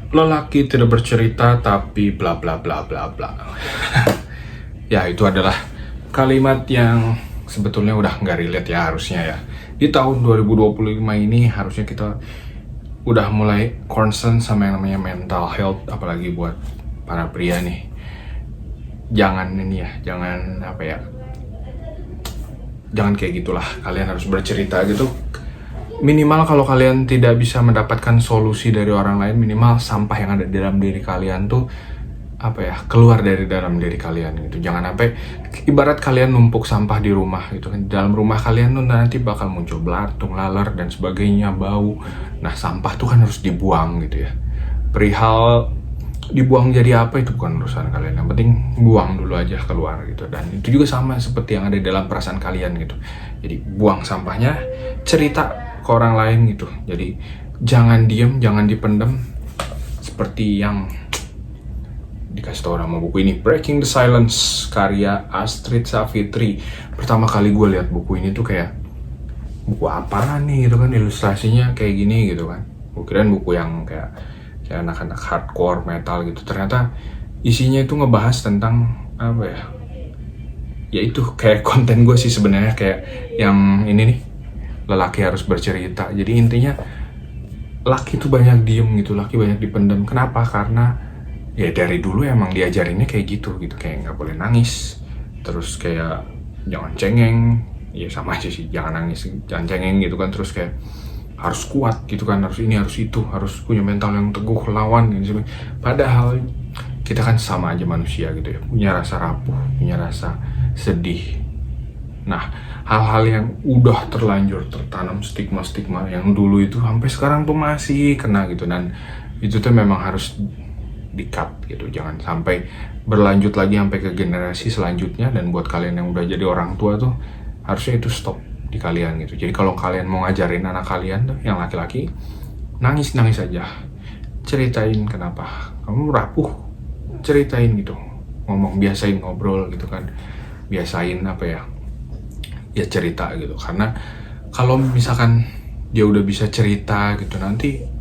Lelaki tidak bercerita tapi bla bla bla bla bla. Ya, itu adalah kalimat yang sebetulnya udah nggak relate ya harusnya ya. Di tahun 2025 ini harusnya kita udah mulai concern sama yang namanya mental health, apalagi buat para pria nih. Jangan ini ya, jangan kayak gitulah. Kalian harus bercerita gitu. Minimal kalau kalian tidak bisa mendapatkan solusi dari orang lain, minimal sampah yang ada di dalam diri kalian tuh keluar dari dalam diri kalian gitu. Jangan sampai ibarat kalian numpuk sampah di rumah gitu kan. Dalam rumah kalian tuh nanti bakal muncul belatung, laler dan sebagainya, bau. Nah, sampah tuh kan harus dibuang gitu ya. Perihal dibuang jadi apa itu bukan urusan kalian. Yang penting buang dulu aja keluar gitu. Dan itu juga sama seperti yang ada di dalam perasaan kalian gitu. Jadi buang sampahnya, cerita ke orang lain gitu. Jadi jangan diem, jangan dipendam seperti yang dikasih tau nama buku ini, Breaking the Silence, karya Astrid Savitri. Pertama kali gue lihat buku ini tuh kayak buku apaan nih gitu kan, ilustrasinya kayak gini gitu kan. Gue kirain buku yang kayak anak-anak hardcore metal gitu. Ternyata isinya itu ngebahas tentang ya itu kayak konten gue sih sebenarnya, kayak yang ini nih, lelaki harus bercerita. Jadi intinya laki tuh banyak diem gitu, laki banyak dipendam. Kenapa? Karena ya dari dulu emang diajarinnya kayak gitu, kayak nggak boleh nangis, terus kayak jangan cengeng, ya sama aja sih, jangan nangis, jangan cengeng gitu kan, terus kayak harus kuat gitu kan, harus ini, harus itu, harus punya mental yang teguh lawan gitu. Padahal kita kan sama aja manusia gitu ya, punya rasa rapuh, punya rasa sedih. Nah, hal-hal yang udah terlanjur tertanam stigma-stigma yang dulu itu sampai sekarang tuh masih kena gitu, dan itu tuh memang harus di-cut gitu, jangan sampai berlanjut lagi sampai ke generasi selanjutnya. Dan buat kalian yang udah jadi orang tua tuh harusnya itu stop di kalian gitu. Jadi kalau kalian mau ngajarin anak kalian tuh yang laki-laki, nangis aja, ceritain kenapa kamu rapuh, ceritain gitu, ngomong, biasain ngobrol gitu kan, biasain ya cerita gitu. Karena kalau misalkan dia udah bisa cerita gitu, nanti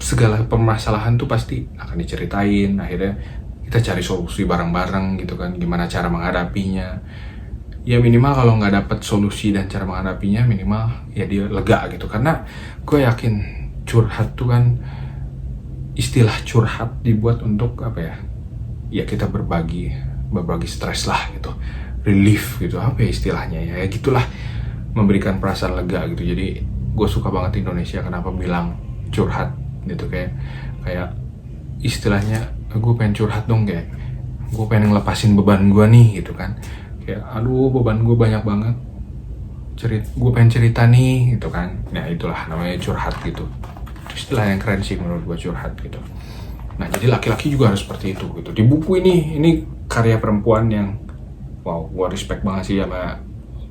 segala permasalahan tuh pasti akan diceritain. Akhirnya kita cari solusi bareng-bareng gitu kan, gimana cara menghadapinya. Ya minimal kalau nggak dapet solusi dan cara menghadapinya, minimal ya dia lega gitu. Karena gue yakin curhat tuh kan, istilah curhat dibuat untuk ya kita berbagi stres lah gitu, relief gitu, istilahnya ya gitulah, memberikan perasaan lega gitu. Jadi gue suka banget Indonesia kenapa bilang curhat gitu, kayak istilahnya gue pengen curhat dong, kayak gue pengen ngelepasin beban gue nih gitu kan, kayak aduh beban gue banyak banget, gue pengen cerita nih gitu kan. Nah itulah namanya curhat gitu, istilah yang keren sih menurut gue, curhat gitu. Nah jadi laki-laki juga harus seperti itu gitu. Di buku ini karya perempuan yang wow, gue respect banget sih sama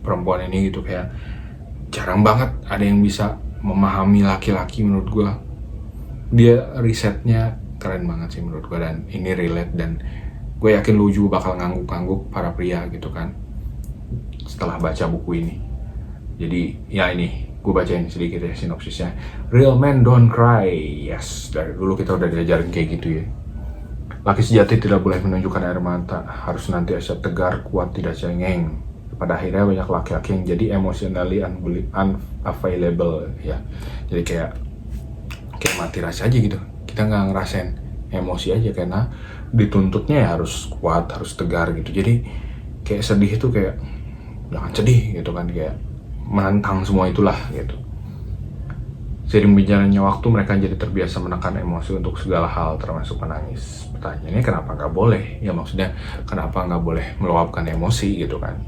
perempuan ini gitu. Kayak jarang banget ada yang bisa memahami laki-laki menurut gue. Dia risetnya keren banget sih menurut gue, dan ini relate, dan gue yakin lu juga bakal ngangguk-ngangguk para pria gitu kan setelah baca buku ini. Jadi ya ini gue bacain sedikit ya sinopsisnya. Real men don't cry. Yes, dari dulu kita udah diajarin kayak gitu ya. Laki sejati tidak boleh menunjukkan air mata, harus nantiasa tegar, kuat, tidak cengeng. Pada akhirnya banyak laki-laki yang jadi emotionally unavailable ya. Jadi kayak mati rasa aja gitu, kita nggak ngerasain emosi aja karena dituntutnya ya harus kuat, harus tegar gitu. Jadi kayak sedih itu kayak jangan sedih gitu kan, kayak menantang semua itulah gitu. Seiring berjalannya waktu mereka jadi terbiasa menekan emosi untuk segala hal termasuk menangis. Pertanyaannya kenapa nggak boleh? Ya maksudnya kenapa nggak boleh meluapkan emosi gitu kan?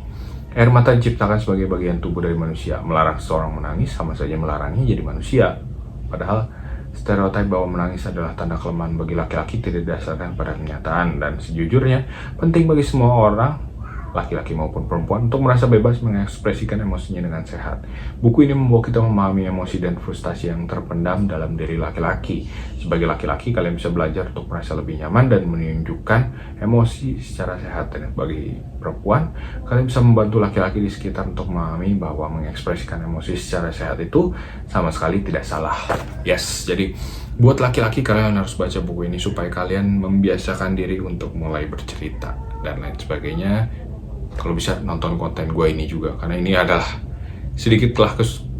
Air mata diciptakan sebagai bagian tubuh dari manusia. Melarang seseorang menangis sama saja melarangnya jadi manusia. Padahal stereotip bahwa menangis adalah tanda kelemahan bagi laki-laki tidak didasarkan pada kenyataan, dan sejujurnya penting bagi semua orang, laki-laki maupun perempuan, untuk merasa bebas mengekspresikan emosinya dengan sehat. Buku ini membawa kita memahami emosi dan frustasi yang terpendam dalam diri laki-laki. Sebagai laki-laki, kalian bisa belajar untuk merasa lebih nyaman dan menunjukkan emosi secara sehat. Dan bagi perempuan, kalian bisa membantu laki-laki di sekitar untuk memahami bahwa mengekspresikan emosi secara sehat itu sama sekali tidak salah. Yes, jadi buat laki-laki kalian harus baca buku ini supaya kalian membiasakan diri untuk mulai bercerita dan lain sebagainya. Kalau bisa nonton konten gue ini juga, karena ini adalah sedikit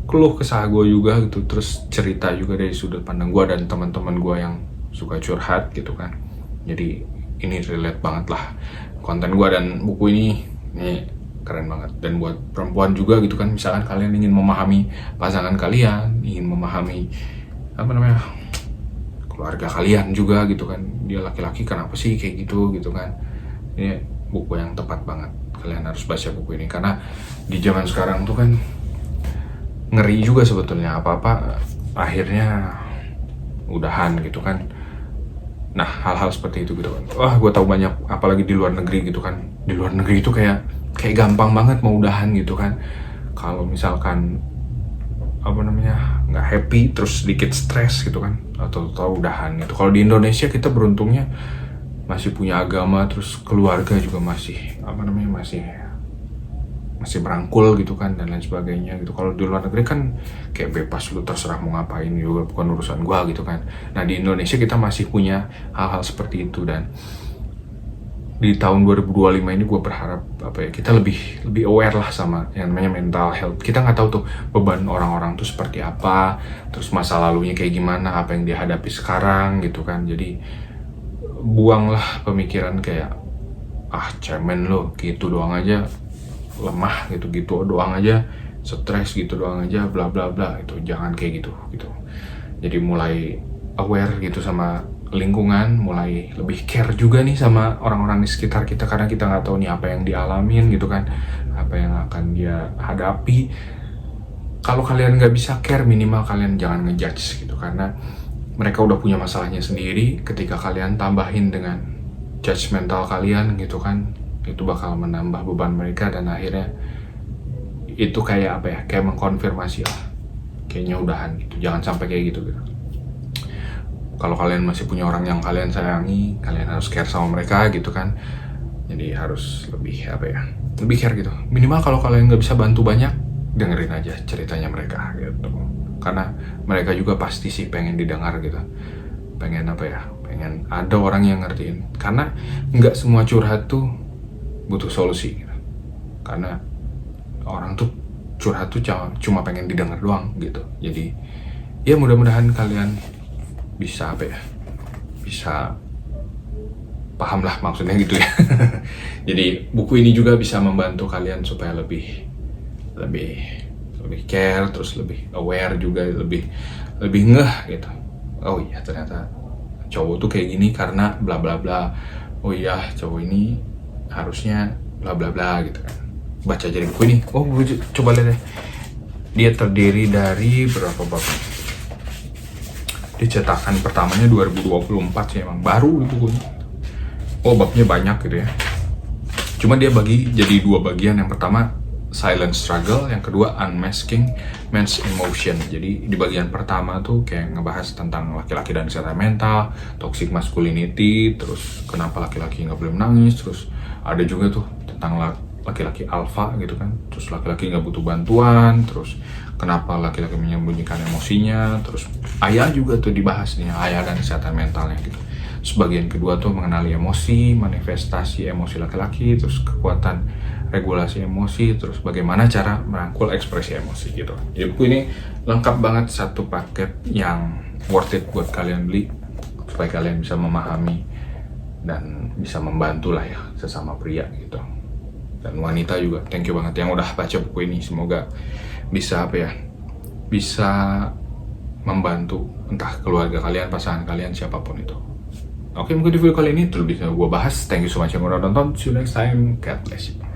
keluh kesah gue juga gitu, terus cerita juga dari sudut pandang gue dan teman-teman gue yang suka curhat gitu kan. Jadi ini relate banget lah konten gue, dan buku ini keren banget. Dan buat perempuan juga gitu kan, misalkan kalian ingin memahami pasangan kalian, ingin memahami keluarga kalian juga gitu kan, dia laki-laki kenapa sih kayak gitu kan, ini buku yang tepat banget. Kalian harus baca buku ini, karena di zaman sekarang tuh kan ngeri juga sebetulnya, apa-apa akhirnya udahan gitu kan. Nah, hal-hal seperti itu gitu kan, wah gue tahu banyak, apalagi di luar negeri gitu kan. Di luar negeri itu kayak gampang banget mau udahan gitu kan. Kalau misalkan nggak happy, terus sedikit stres gitu kan, atau udahan gitu. Kalau di Indonesia kita beruntungnya masih punya agama, terus keluarga juga masih masih merangkul gitu kan, dan lain sebagainya gitu. Kalau di luar negeri kan kayak bebas, lu terserah mau ngapain juga, bukan urusan gua gitu kan. Nah, di Indonesia kita masih punya hal-hal seperti itu, dan di tahun 2025 ini gue berharap kita lebih aware lah sama yang namanya mental health. Kita nggak tahu tuh beban orang-orang tuh seperti apa, terus masa lalunya kayak gimana, apa yang dia hadapi sekarang gitu kan. Jadi buanglah pemikiran kayak cemen lo gitu doang aja, lemah gitu doang aja, stres gitu doang aja, bla bla bla. Itu jangan kayak gitu. Jadi mulai aware gitu sama lingkungan, mulai lebih care juga nih sama orang-orang di sekitar kita, karena kita nggak tahu nih apa yang dialamin gitu kan, apa yang akan dia hadapi. Kalau kalian nggak bisa care, minimal kalian jangan ngejudge gitu, karena mereka udah punya masalahnya sendiri. Ketika kalian tambahin dengan judgmental kalian gitu kan, itu bakal menambah beban mereka, dan akhirnya itu kayak kayak mengkonfirmasi kayaknya udahan gitu. Jangan sampai kayak gitu. Kalau kalian masih punya orang yang kalian sayangi, kalian harus care sama mereka gitu kan. Jadi harus lebih lebih care gitu. Minimal kalau kalian nggak bisa bantu banyak, dengerin aja ceritanya mereka gitu. Karena mereka juga pasti sih pengen didengar gitu. Pengen pengen ada orang yang ngertiin. Karena nggak semua curhat tuh butuh solusi gitu. Karena orang tuh curhat tuh cuma pengen didengar doang gitu. Jadi ya mudah-mudahan kalian bisa bisa paham lah maksudnya gitu ya. Jadi buku ini juga bisa membantu kalian supaya lebih care, terus lebih aware juga, lebih ngeh gitu. Oh iya, ternyata cowok tuh kayak gini karena bla bla bla. Oh iya, cowok ini harusnya bla bla bla gitu kan. Baca aja buku ini. Oh, coba lihat deh. Dia terdiri dari berapa bab? Cetakan pertamanya 2024 sih, emang baru bukunya. Oh, babnya banyak gitu ya. Cuma dia bagi jadi 2 bagian. Yang pertama silent struggle, yang kedua unmasking men's emotion. Jadi di bagian pertama tuh kayak ngebahas tentang laki-laki dan kesehatan mental, toxic masculinity, terus kenapa laki-laki nggak boleh menangis, terus ada juga tuh tentang laki-laki alpha gitu kan, terus laki-laki nggak butuh bantuan, terus kenapa laki-laki menyembunyikan emosinya, terus ayah juga tuh dibahas nih, ayah dan kesehatan mentalnya gitu. Sebagian kedua tuh mengenali emosi, manifestasi emosi laki-laki, terus kekuatan regulasi emosi, terus bagaimana cara merangkul ekspresi emosi gitu. Jadi buku ini lengkap banget, satu paket yang worth it buat kalian beli supaya kalian bisa memahami dan bisa membantu lah ya sesama pria gitu. Dan wanita juga, thank you banget yang udah baca buku ini. Semoga bisa bisa membantu entah keluarga kalian, pasangan kalian, siapapun itu. Oke, mungkin di video kali ini itu bisa gue bahas. Thank you so much yang udah nonton. See you next time. God bless you.